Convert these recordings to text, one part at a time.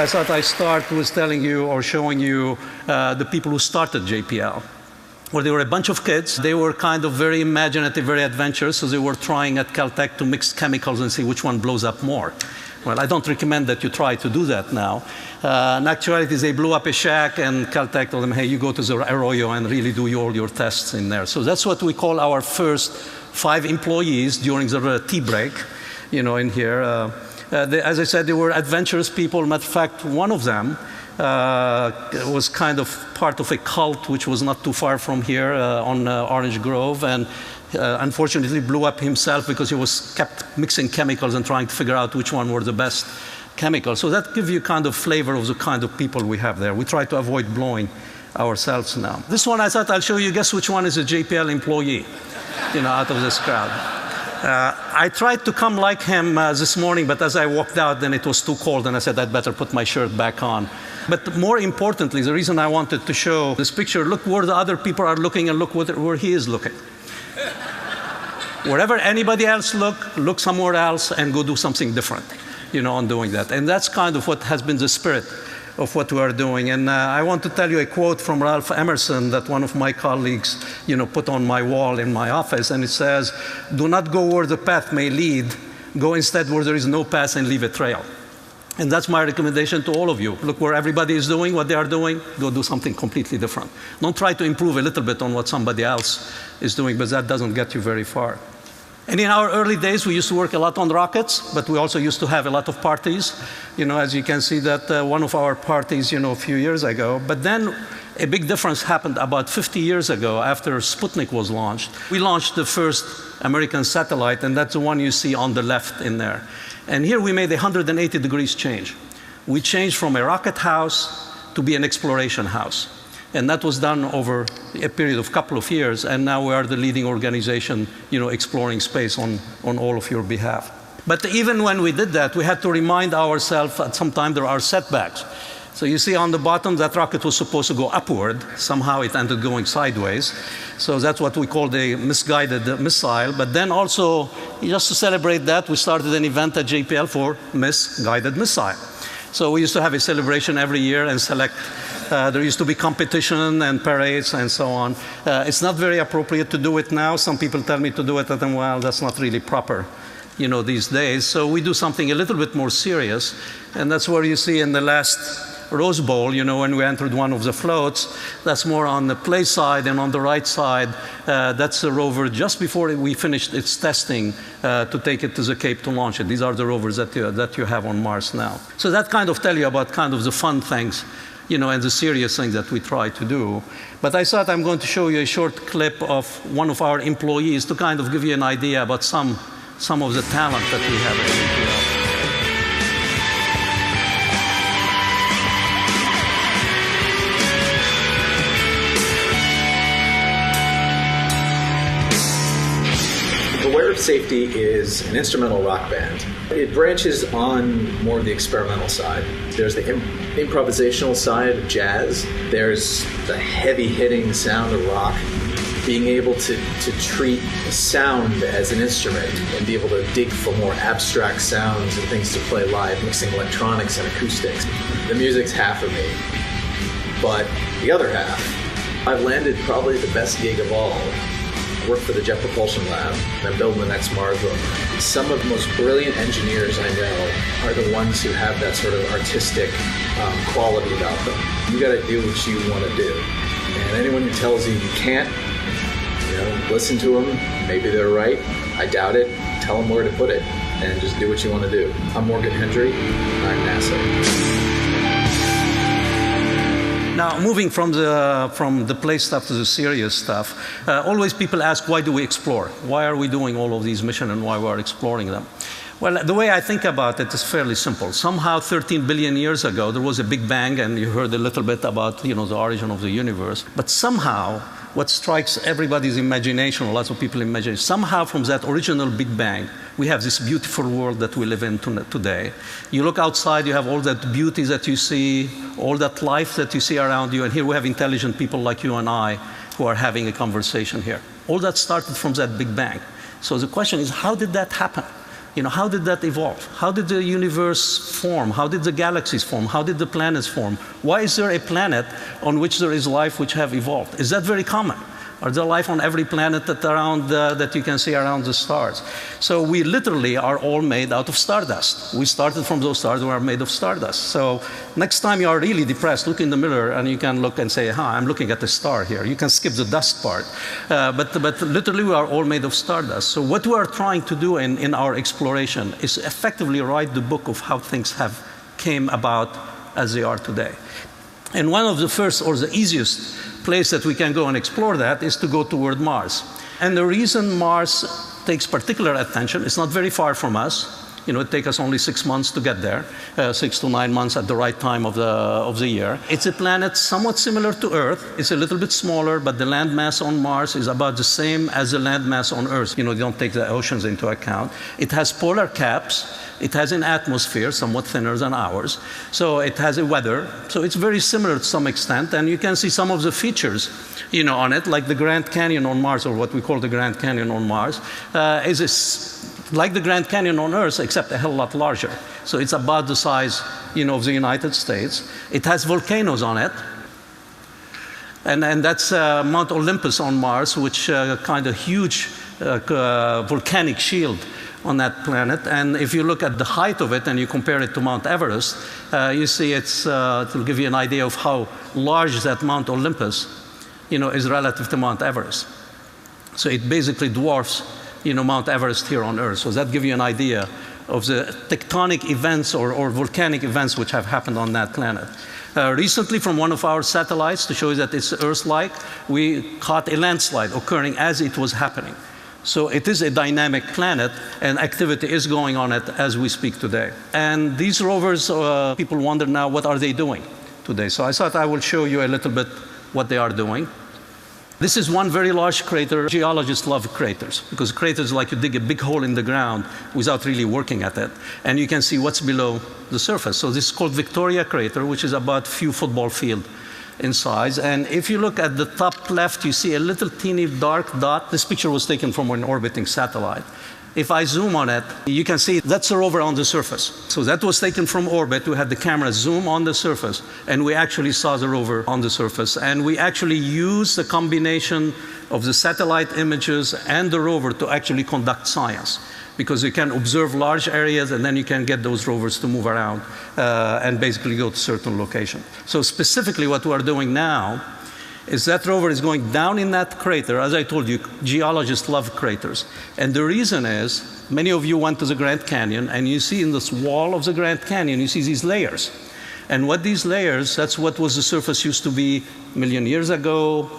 I thought I'd start with telling you or showing you the people who started JPL. Well, they were a bunch of kids. They were kind of very imaginative, very adventurous, so they were trying at Caltech to mix chemicals and see which one blows up more. Well, I don't recommend that you try to do that now. In actuality, they blew up a shack, and Caltech told them, hey, you go to the Arroyo and really do all your tests in there. So that's what we call our first 5 employees during the tea break, in here. As I said, they were adventurous people. Matter of fact, one of them was kind of part of a cult which was not too far from here on Orange Grove, and unfortunately blew up himself because he was kept mixing chemicals and trying to figure out which one were the best chemicals. So that gives you kind of flavor of the kind of people we have there. We try to avoid blowing ourselves now. This one I thought I'll show you. Guess which one is a JPL employee, out of this crowd. I tried to come like him this morning, but as I walked out, then it was too cold, and I said I'd better put my shirt back on. But more importantly, the reason I wanted to show this picture, look where the other people are looking and look where he is looking. Wherever anybody else look somewhere else and go do something different, on doing that. And that's kind of what has been the spirit of what we are doing. And I want to tell you a quote from Ralph Emerson that one of my colleagues, put on my wall in my office, and it says, "Do not go where the path may lead. Go instead where there is no path and leave a trail." And that's my recommendation to all of you. Look where everybody is doing what they are doing. Go do something completely different. Don't try to improve a little bit on what somebody else is doing, because that doesn't get you very far. And in our early days, we used to work a lot on rockets, but we also used to have a lot of parties. As you can see that one of our parties, a few years ago. But then a big difference happened about 50 years ago after Sputnik was launched. We launched the first American satellite, and that's the one you see on the left in there. And here we made a 180 degrees change. We changed from a rocket house to be an exploration house. And that was done over a period of a couple of years, and now we are the leading organization, exploring space on all of your behalf. But even when we did that, we had to remind ourselves at some time there are setbacks. So you see on the bottom, that rocket was supposed to go upward. Somehow it ended going sideways. So that's what we call the misguided missile. But then also, just to celebrate that, we started an event at JPL for misguided missile. So we used to have a celebration every year and select. There used to be competition and parades and so on. It's not very appropriate to do it now. Some people tell me to do it, and well, that's not really proper, these days. So we do something a little bit more serious, and that's where you see in the last Rose Bowl, when we entered one of the floats, that's more on the play side, and on the right side, that's the rover just before we finished its testing to take it to the Cape to launch it. These are the rovers that you have on Mars now. So that kind of tell you about kind of the fun things, and the serious things that we try to do. But I thought I'm going to show you a short clip of one of our employees to kind of give you an idea about some of the talent that we have at JPL. Aware of Safety is an instrumental rock band. It branches on more of the experimental side. There's the improvisational side of jazz. There's the heavy-hitting sound of rock. Being able to treat sound as an instrument and be able to dig for more abstract sounds and things to play live, mixing electronics and acoustics. The music's half of me, but the other half, I've landed probably the best gig of all. I work for the Jet Propulsion Lab, and I'm building the next Mars rover. Some of the most brilliant engineers I know are the ones who have that sort of artistic quality about them. You got to do what you want to do. And anyone who tells you you can't, listen to them. Maybe they're right. I doubt it. Tell them where to put it, and just do what you want to do. I'm Morgan Hendry. I'm NASA. Now, moving from the play stuff to the serious stuff, always people ask, why do we explore? Why are we doing all of these missions, and why we are exploring them? Well, the way I think about it is fairly simple. Somehow 13 billion years ago, there was a big bang, and you heard a little bit about the origin of the universe. But somehow, what strikes everybody's imagination, lots of people imagine, somehow from that original Big Bang, we have this beautiful world that we live in today. You look outside, you have all that beauty that you see, all that life that you see around you, and here we have intelligent people like you and I who are having a conversation here. All that started from that Big Bang. So the question is, how did that happen? How did that evolve? How did the universe form? How did the galaxies form? How did the planets form? Why is there a planet on which there is life which have evolved? Is that very common? Are there life on every planet that you can see around the stars? So we literally are all made out of stardust. We started from those stars, we are made of stardust. So next time you are really depressed, look in the mirror and you can look and say, I'm looking at the star here. You can skip the dust part. But literally we are all made of stardust. So what we are trying to do in our exploration is effectively write the book of how things have came about as they are today. And one of the first or the easiest place that we can go and explore that is to go toward Mars. And the reason Mars takes particular attention, it's not very far from us. It takes us only 6 months to get there, 6 to 9 months at the right time of the year. It's a planet somewhat similar to Earth. It's a little bit smaller, but the land mass on Mars is about the same as the land mass on Earth. You don't take the oceans into account. It has polar caps. It has an atmosphere, somewhat thinner than ours. So it has a weather. So it's very similar to some extent. And you can see some of the features, on it, like the Grand Canyon on Mars, or what we call the Grand Canyon on Mars, is like the Grand Canyon on Earth, except a hell lot larger. So it's about the size, of the United States. It has volcanoes on it. And that's Mount Olympus on Mars, which kind of huge volcanic shield on that planet. And if you look at the height of it and you compare it to Mount Everest, you see it will give you an idea of how large that Mount Olympus, is relative to Mount Everest. So it basically dwarfs, Mount Everest here on Earth. So that gives you an idea of the tectonic events or volcanic events which have happened on that planet. Recently, from one of our satellites, to show you that it's Earth-like, we caught a landslide occurring as it was happening. So it is a dynamic planet, and activity is going on it as we speak today. And these rovers, people wonder now, what are they doing today? So I thought I will show you a little bit what they are doing. This is one very large crater. Geologists love craters, because craters like you dig a big hole in the ground without really working at it, and you can see what's below the surface. So this is called Victoria Crater, which is about a few football fields in size. And if you look at the top left, you see a little teeny dark dot. This picture was taken from an orbiting satellite. If I zoom on it, you can see that's a rover on the surface. So that was taken from orbit. We had the camera zoom on the surface, and we actually saw the rover on the surface. And we actually used the combination of the satellite images and the rover to actually conduct science, because you can observe large areas and then you can get those rovers to move around and basically go to certain locations. So specifically what we are doing now is that rover is going down in that crater. As I told you, geologists love craters. And the reason is, many of you went to the Grand Canyon, and you see in this wall of the Grand Canyon, you see these layers. And what these layers, that's what was the surface used to be a million years ago,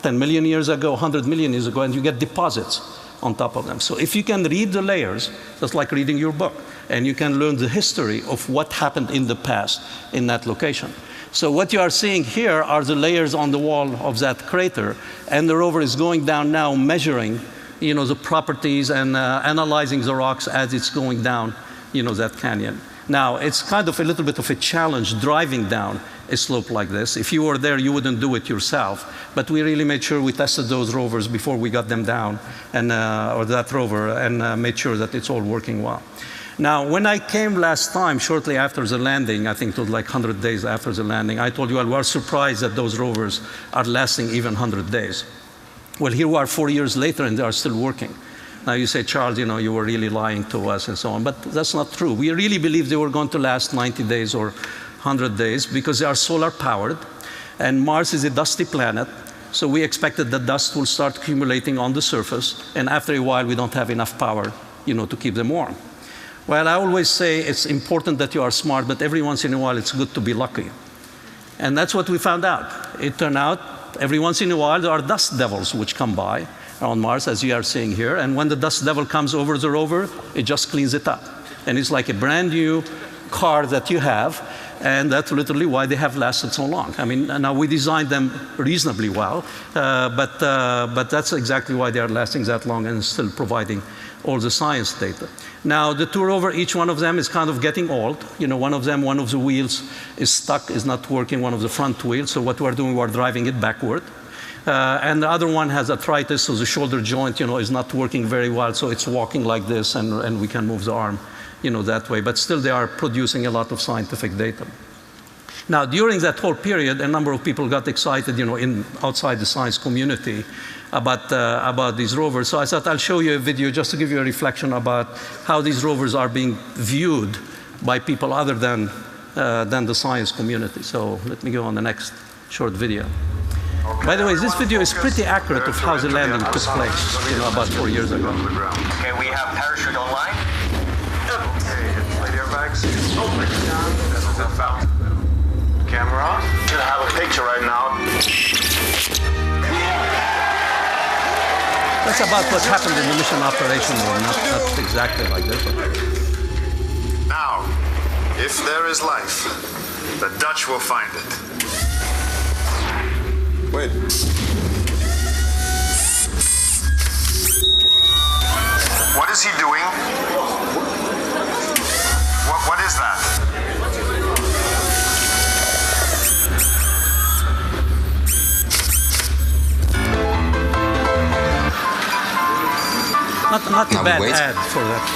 10 million years ago, 100 million years ago, and you get deposits on top of them. So if you can read the layers, that's like reading your book, and you can learn the history of what happened in the past in that location. So what you are seeing here are the layers on the wall of that crater, and the rover is going down now, measuring, the properties and analyzing the rocks as it's going down, that canyon. Now, it's kind of a little bit of a challenge driving down a slope like this. If you were there, you wouldn't do it yourself. But we really made sure we tested those rovers before we got them down, and or that rover, and made sure that it's all working well. Now, when I came last time, shortly after the landing, I think it was like 100 days after the landing, I told you, well, we are surprised that those rovers are lasting even 100 days. Well, here we are 4 years later, and they are still working. Now you say, Charles, you were really lying to us and so on. But that's not true. We really believe they were going to last 90 days or 100 days because they are solar powered. And Mars is a dusty planet. So we expected that dust will start accumulating on the surface. And after a while, we don't have enough power, to keep them warm. Well, I always say it's important that you are smart, but every once in a while, it's good to be lucky. And that's what we found out. It turned out every once in a while, there are dust devils which come by on Mars, as you are seeing here. And when the dust devil comes over the rover, it just cleans it up. And it's like a brand new car that you have. And that's literally why they have lasted so long. I mean, now we designed them reasonably well, but that's exactly why they are lasting that long and still providing all the science data. Now, the two rover, each one of them is kind of getting old. One of the wheels is stuck, is not working, one of the front wheels. So what we're doing, we're driving it backward. And the other one has arthritis, so the shoulder joint, is not working very well, so it's walking like this, and we can move the arm, that way. But still, they are producing a lot of scientific data. Now, during that whole period, a number of people got excited, outside the science community about these rovers. So I thought I'll show you a video just to give you a reflection about how these rovers are being viewed by people other than the science community. So let me go on the next short video. Okay, by the way, this video is pretty accurate of how the landing took place, about 4 years ago. Okay, we have parachute online. Okay, inflate airbags. Found. Camera off. I'm gonna have a picture right now. That's about what happened in the mission operation, though. Not exactly like this. Now, if there is life, the Dutch will find it. Wait. What is he doing? What is that? Not a bad ad for that.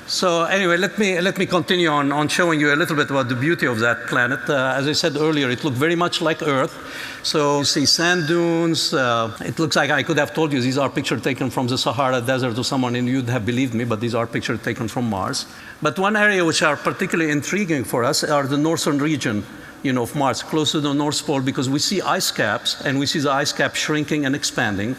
So anyway, let me continue on showing you a little bit about the beauty of that planet. As I said earlier, it looked very much like Earth. So you see sand dunes. It looks like I could have told you these are pictures taken from the Sahara Desert to someone, and you'd have believed me, but these are pictures taken from Mars. But one area which are particularly intriguing for us are the northern region of Mars, close to the North Pole, because we see ice caps, and we see the ice cap shrinking and expanding.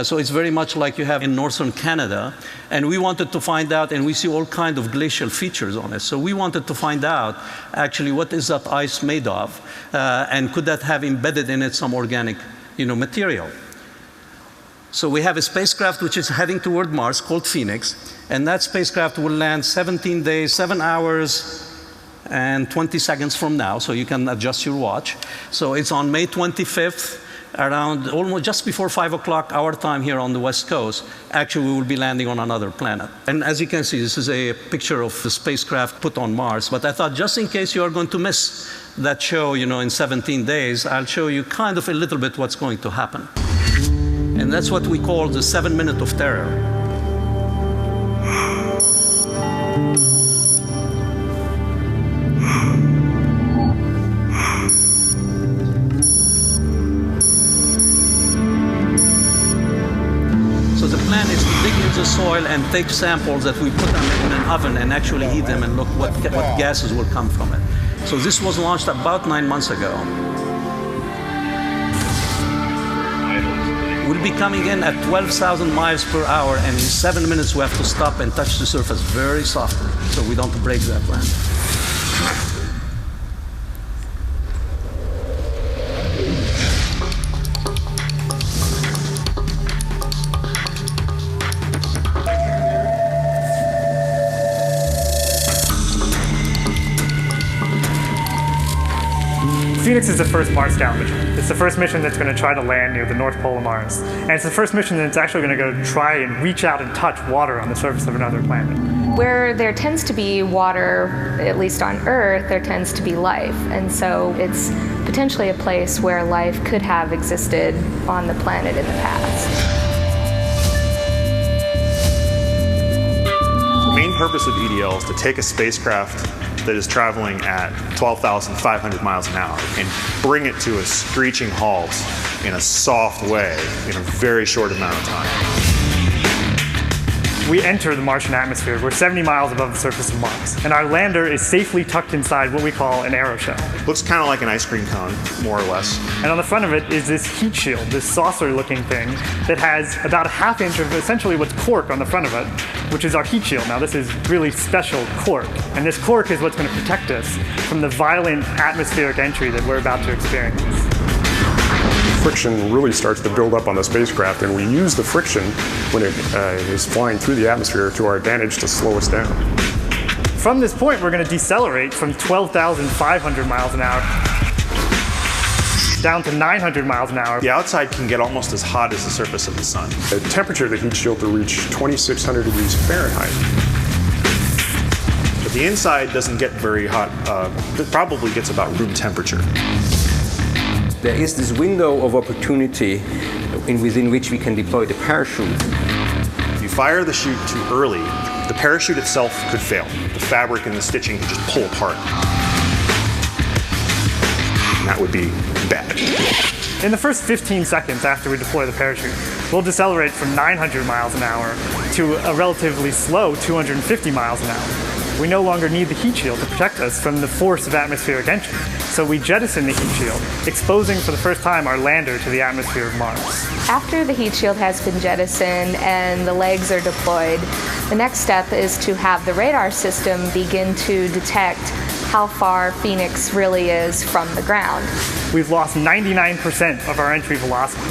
So it's very much like you have in northern Canada. And we wanted to find out, and we see all kinds of glacial features on it. So we wanted to find out, actually, what is that ice made of? And could that have embedded in it some organic material? So we have a spacecraft which is heading toward Mars called Phoenix. And that spacecraft will land 17 days, 7 hours, and 20 seconds from now, so you can adjust your watch. So it's on May 25th, around almost just before 5 o'clock our time here on the West Coast. Actually, we will be landing on another planet. And as you can see, this is a picture of the spacecraft put on Mars. But I thought, just in case you are going to miss that show, in 17 days, I'll show you kind of a little bit what's going to happen. And that's what we call the 7 minute of terror. The soil and take samples that we put them in an oven and actually heat them and look what gases will come from it. So this was launched about 9 months ago. We'll be coming in at 12,000 miles per hour, and in 7 minutes we have to stop and touch the surface very softly so we don't break that land. Phoenix is the first Mars-bound mission. It's the first mission that's going to try to land near the North Pole of Mars. And it's the first mission that's actually going to go try and reach out and touch water on the surface of another planet. Where there tends to be water, at least on Earth, there tends to be life. And so it's potentially a place where life could have existed on the planet in the past. The main purpose of EDL is to take a spacecraft that is traveling at 12,500 miles an hour and bring it to a screeching halt in a soft way in a very short amount of time. We enter the Martian atmosphere. We're 70 miles above the surface of Mars, and our lander is safely tucked inside what we call an aeroshell. Looks kind of like an ice cream cone, more or less. And on the front of it is this heat shield, this saucer-looking thing that has about a ½ inch of essentially what's cork on the front of it, which is our heat shield. Now, this is really special cork, and this cork is what's going to protect us from the violent atmospheric entry that we're about to experience. Friction really starts to build up on the spacecraft, and we use the friction when it is flying through the atmosphere to our advantage to slow us down. From this point, we're going to decelerate from 12,500 miles an hour down to 900 miles an hour. The outside can get almost as hot as the surface of the sun. The temperature of the heat shield will reach 2,600 degrees Fahrenheit. The But the inside doesn't get very hot. It probably gets about room temperature. There is this window of opportunity within which we can deploy the parachute. If you fire the chute too early, the parachute itself could fail. The fabric and the stitching could just pull apart. And that would be bad. In the first 15 seconds after we deploy the parachute, we'll decelerate from 900 miles an hour to a relatively slow 250 miles an hour. We no longer need the heat shield to protect us from the force of atmospheric entry, so we jettison the heat shield, exposing for the first time our lander to the atmosphere of Mars. After the heat shield has been jettisoned and the legs are deployed, the next step is to have the radar system begin to detect how far Phoenix really is from the ground. We've lost 99% of our entry velocity,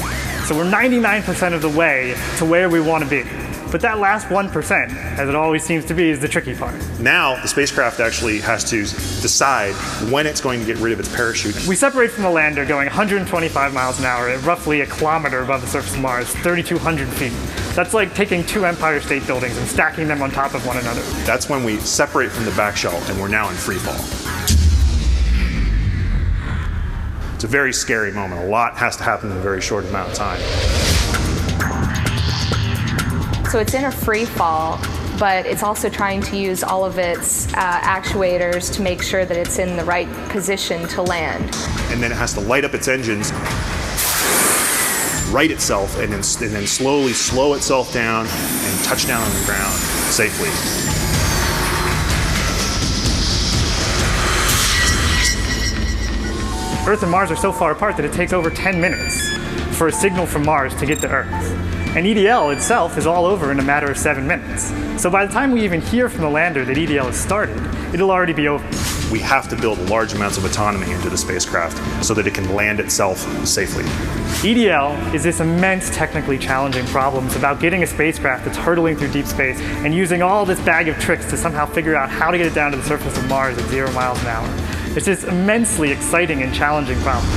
so we're 99% of the way to where we want to be. But that last 1%, as it always seems to be, is the tricky part. Now, the spacecraft actually has to decide when it's going to get rid of its parachute. We separate from the lander going 125 miles an hour at roughly a kilometer above the surface of Mars, 3,200 feet. That's like taking 2 Empire State Buildings and stacking them on top of one another. That's when we separate from the back shell, and we're now in free fall. It's a very scary moment. A lot has to happen in a very short amount of time. So it's in a free fall, but it's also trying to use all of its actuators to make sure that it's in the right position to land. And then it has to light up its engines, right itself, and then slowly slow itself down and touch down on the ground safely. Earth and Mars are so far apart that it takes over 10 minutes for a signal from Mars to get to Earth. And EDL itself is all over in a matter of 7 minutes. So by the time we even hear from the lander that EDL has started, it'll already be over. We have to build large amounts of autonomy into the spacecraft so that it can land itself safely. EDL is this immense technically challenging problem. It's about getting a spacecraft that's hurtling through deep space and using all this bag of tricks to somehow figure out how to get it down to the surface of Mars at 0 miles an hour. It's this immensely exciting and challenging problem.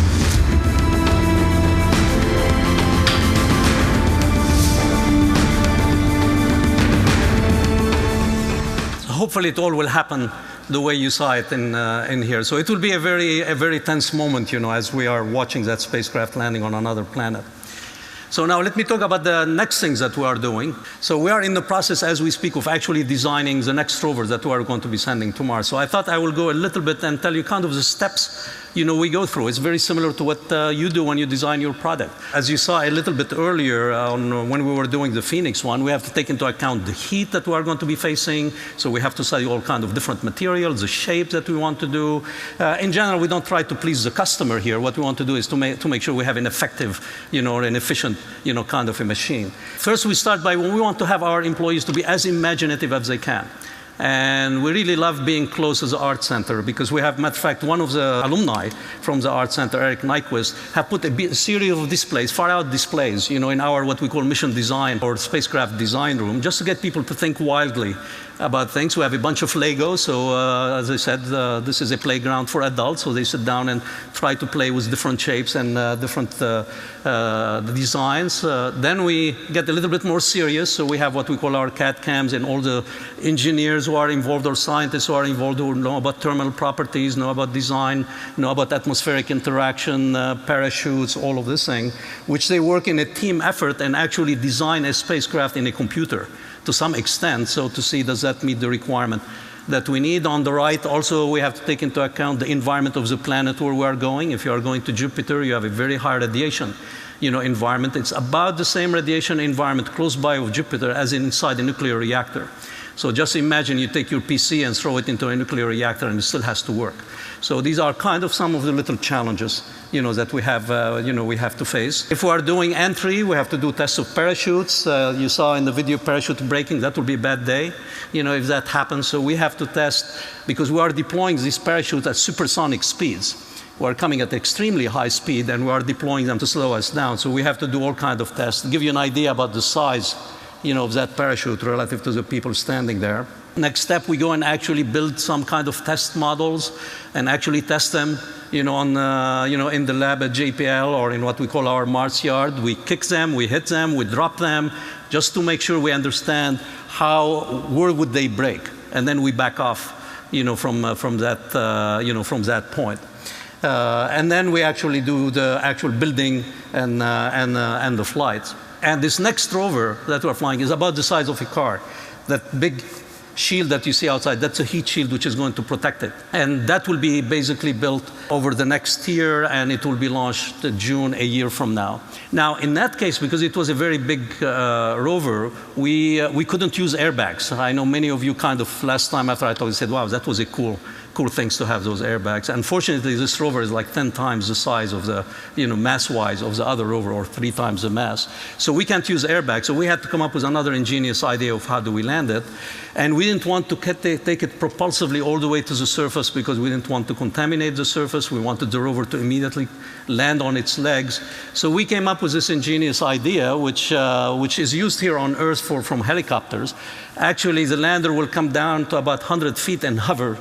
Hopefully it all will happen the way you saw it in here. So it will be a very tense moment, as we are watching that spacecraft landing on another planet. So now let me talk about the next things that we are doing. So we are in the process, as we speak, of actually designing the next rover that we are going to be sending to Mars. So I thought I will go a little bit and tell you kind of the steps we go through. It's very similar to what you do when you design your product. As you saw a little bit earlier when we were doing the Phoenix one, we have to take into account the heat that we are going to be facing. So we have to study all kinds of different materials, the shapes that we want to do. In general, we don't try to please the customer here. What we want to do is to make sure we have an effective, or an efficient, kind of a machine. First, we start by when we want to have our employees to be as imaginative as they can. And we really love being close to the art center because we have, matter of fact, one of the alumni from the art center, Eric Nyquist, have put a series of displays, far-out displays, in our what we call mission design or spacecraft design room, just to get people to think wildly about things. We have a bunch of Legos, so as I said, this is a playground for adults, so they sit down and try to play with different shapes and different designs. Then we get a little bit more serious, so we have what we call our CAD cams and all the engineers who are involved or scientists who are involved who know about thermal properties, know about design, know about atmospheric interaction, parachutes, all of this thing, which they work in a team effort and actually design a spacecraft in a computer to some extent, so to see does that meet the requirement that we need. On the right, also, we have to take into account the environment of the planet where we are going. If you are going to Jupiter, you have a very high radiation environment. It's about the same radiation environment close by of Jupiter as inside a nuclear reactor. So just imagine you take your PC and throw it into a nuclear reactor and it still has to work. So these are kind of some of the little challenges, that we have, we have to face. If we are doing entry, we have to do tests of parachutes. You saw in the video parachute breaking, that will be a bad day, if that happens. So we have to test, because we are deploying these parachutes at supersonic speeds. We are coming at extremely high speed and we are deploying them to slow us down. So we have to do all kinds of tests to give you an idea about the size of that parachute relative to the people standing there. Next step, we go and actually build some kind of test models and actually test them, on, in the lab at JPL or in what we call our Mars yard. We kick them, we hit them, we drop them, just to make sure we understand where would they break. And then we back off from that point. And then we actually do the actual building and the flights. And this next rover that we're flying is about the size of a car. That big shield that you see outside, that's a heat shield which is going to protect it. And that will be basically built over the next year, and it will be launched June a year from now. Now, in that case, because it was a very big rover, we couldn't use airbags. I know many of you kind of last time after I told you said, wow, that was a cool things to have those airbags. Unfortunately, this rover is like 10 times the size of the, mass-wise of the other rover, or 3 times the mass. So we can't use airbags. So we had to come up with another ingenious idea of how do we land it. And we didn't want to take it propulsively all the way to the surface because we didn't want to contaminate the surface. We wanted the rover to immediately land on its legs. So we came up with this ingenious idea, which is used here on Earth from helicopters. Actually, the lander will come down to about 100 feet and hover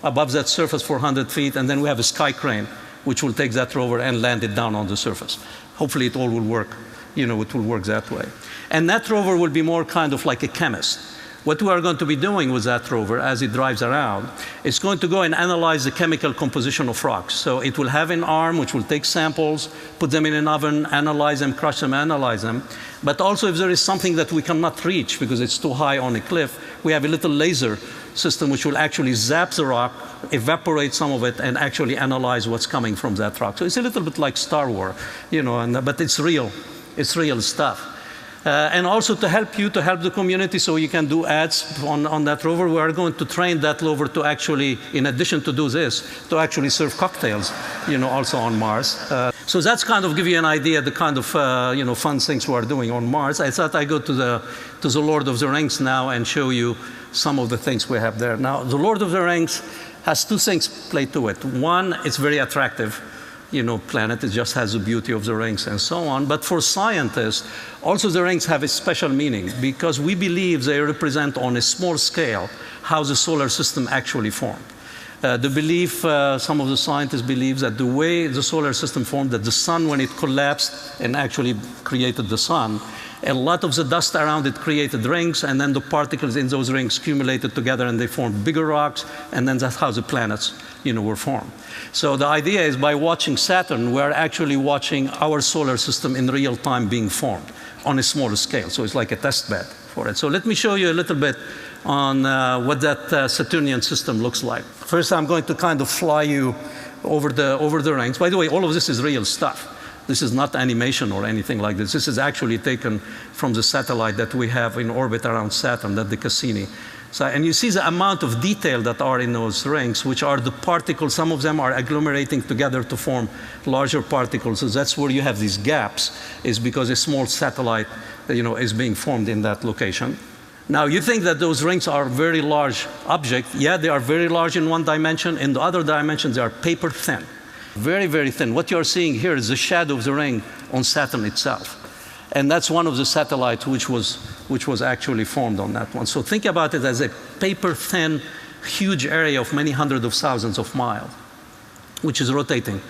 above that surface for 100 feet, and then we have a sky crane, which will take that rover and land it down on the surface. Hopefully it all will work, it will work that way. And that rover will be more kind of like a chemist. What we are going to be doing with that rover as it drives around, it's going to go and analyze the chemical composition of rocks. So it will have an arm which will take samples, put them in an oven, analyze them, crush them, analyze them. But also if there is something that we cannot reach because it's too high on a cliff, we have a little laser system which will actually zap the rock, evaporate some of it, and actually analyze what's coming from that rock. So it's a little bit like Star Wars, but it's real. It's real stuff. And also to help the community so you can do ads on that rover, we are going to train that rover to actually, in addition to do this, to actually serve cocktails, also on Mars. So that's kind of give you an idea the kind of, fun things we are doing on Mars. I thought I'd go to the Lord of the Rings now and show you some of the things we have there. Now, the Lord of the Rings has 2 things play to it. One, it's very attractive. Planet. It just has the beauty of the rings and so on. But for scientists, also the rings have a special meaning because we believe they represent on a small scale how the solar system actually formed. The belief, some of the scientists believe that the way the solar system formed, that the sun, when it collapsed and actually created the sun, a lot of the dust around it created rings, and then the particles in those rings accumulated together and they formed bigger rocks, and then that's how the planets, were formed. So the idea is by watching Saturn, we're actually watching our solar system in real time being formed on a smaller scale. So it's like a test bed for it. So let me show you a little bit on what that Saturnian system looks like. First, I'm going to kind of fly you over the rings. By the way, all of this is real stuff. This is not animation or anything like this. This is actually taken from the satellite that we have in orbit around Saturn, that the Cassini. So, and you see the amount of detail that are in those rings, which are the particles. Some of them are agglomerating together to form larger particles. So that's where you have these gaps, is because a small satellite, is being formed in that location. Now, you think that those rings are very large objects. Yeah, they are very large in one dimension. In the other dimension, they are paper thin. Very, very thin. What you're seeing here is the shadow of the ring on Saturn itself. And that's one of the satellites which was actually formed on that one. So think about it as a paper-thin, huge area of many hundreds of thousands of miles, which is rotating.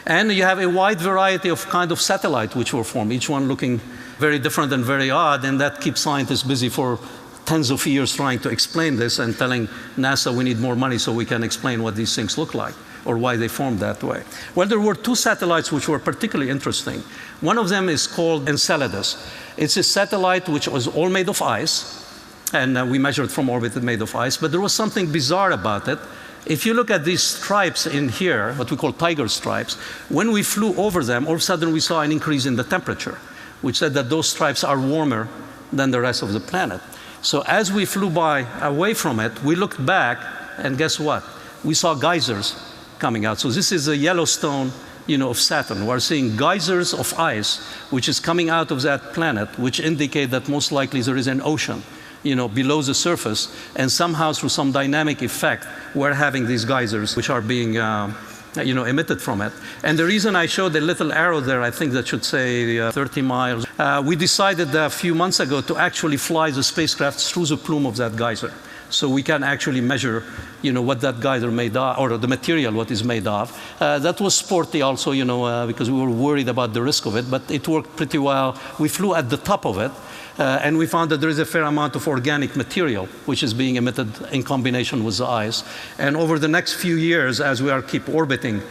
And you have a wide variety of kind of satellites which were formed, each one looking very different and very odd, and that keeps scientists busy for tens of years trying to explain this and telling NASA we need more money so we can explain what these things look like, or why they formed that way. Well, there were 2 satellites which were particularly interesting. One of them is called Enceladus. It's a satellite which was all made of ice, and we measured from orbit it made of ice, but there was something bizarre about it. If you look at these stripes in here, what we call tiger stripes, when we flew over them, all of a sudden we saw an increase in the temperature, which said that those stripes are warmer than the rest of the planet. So as we flew away from it, we looked back, and guess what? We saw geysers coming out. So this is a Yellowstone, of Saturn. We're seeing geysers of ice, which is coming out of that planet, which indicate that most likely there is an ocean, below the surface. And somehow, through some dynamic effect, we're having these geysers, which are being, emitted from it. And the reason I showed a little arrow there, I think that should say 30 miles. We decided a few months ago to actually fly the spacecraft through the plume of that geyser. So we can actually measure, what that geyser made of, or the material, what is made of. That was sporty also, because we were worried about the risk of it, but it worked pretty well. We flew at the top of it. And we found that there is a fair amount of organic material which is being emitted in combination with the ice. And over the next few years, as we are keep orbiting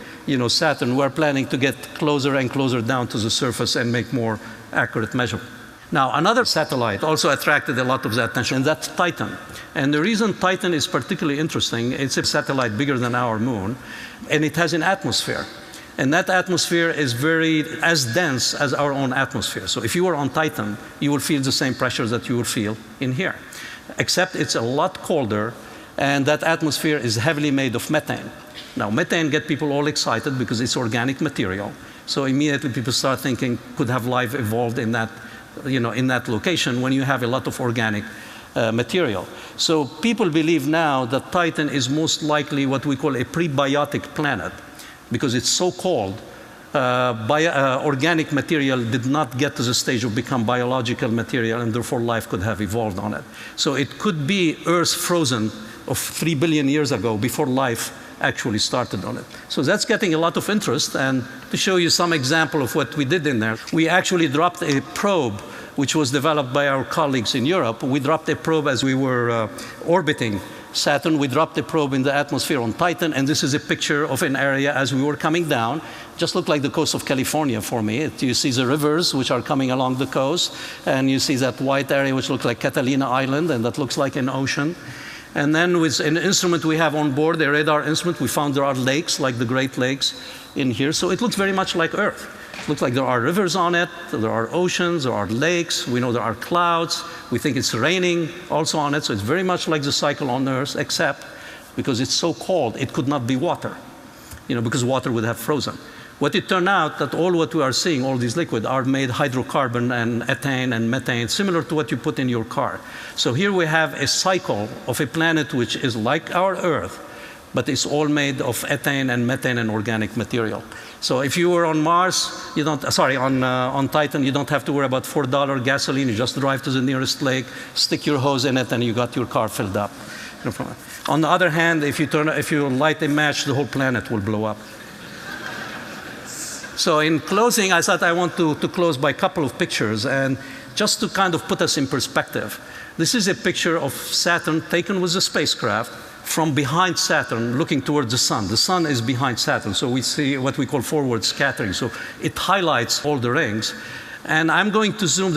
Saturn, we're planning to get closer and closer down to the surface and make more accurate measurements. Now, another satellite also attracted a lot of the attention, and that's Titan. And the reason Titan is particularly interesting, it's a satellite bigger than our moon, and it has an atmosphere. And that atmosphere is as dense as our own atmosphere. So if you were on Titan, you will feel the same pressures that you would feel in here. Except it's a lot colder, and that atmosphere is heavily made of methane. Now, methane gets people all excited because it's organic material. So immediately people start thinking, could have life evolved in that location when you have a lot of organic material. So people believe now that Titan is most likely what we call a prebiotic planet because it's so cold. Organic material did not get to the stage of become biological material, and therefore life could have evolved on it. So it could be Earth frozen of 3 billion years ago before life actually started on it. So that's getting a lot of interest, and to show you some example of what we did in there, we actually dropped a probe which was developed by our colleagues in Europe. We dropped a probe as we were orbiting Saturn. We dropped a probe in the atmosphere on Titan, and this is a picture of an area as we were coming down. Just looked like the coast of California for me. You see the rivers which are coming along the coast, and you see that white area which looks like Catalina Island, and that looks like an ocean. And then with an instrument we have on board, a radar instrument, we found there are lakes, like the Great Lakes in here. So it looks very much like Earth. It looks like there are rivers on it, there are oceans, there are lakes, we know there are clouds, we think it's raining also on it, so it's very much like the cycle on Earth, except because it's so cold, it could not be water, because water would have frozen. What it turned out that all what we are seeing, all these liquids, are made hydrocarbon and ethane and methane, similar to what you put in your car. So here we have a cycle of a planet which is like our Earth, but it's all made of ethane and methane and organic material. So if you were on Mars, on Titan, you don't have to worry about $4 gasoline. You just drive to the nearest lake, stick your hose in it, and you got your car filled up. On the other hand, if you light a match, the whole planet will blow up. So in closing, I thought I want to close by a couple of pictures, and just to kind of put us in perspective. This is a picture of Saturn taken with a spacecraft from behind Saturn looking towards the sun. The sun is behind Saturn, so we see what we call forward scattering. So it highlights all the rings. And I'm going to zoom.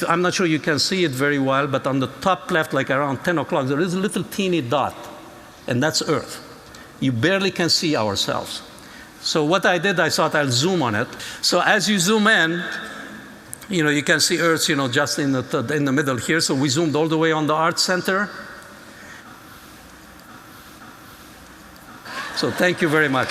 I'm not sure you can see it very well, but on the top left, like around 10 o'clock, there is a little teeny dot, and that's Earth. You barely can see ourselves. So what I did, I thought I'll zoom on it. So as you zoom in, you can see Earth, just in the middle here. So we zoomed all the way on the Art Center. So thank you very much.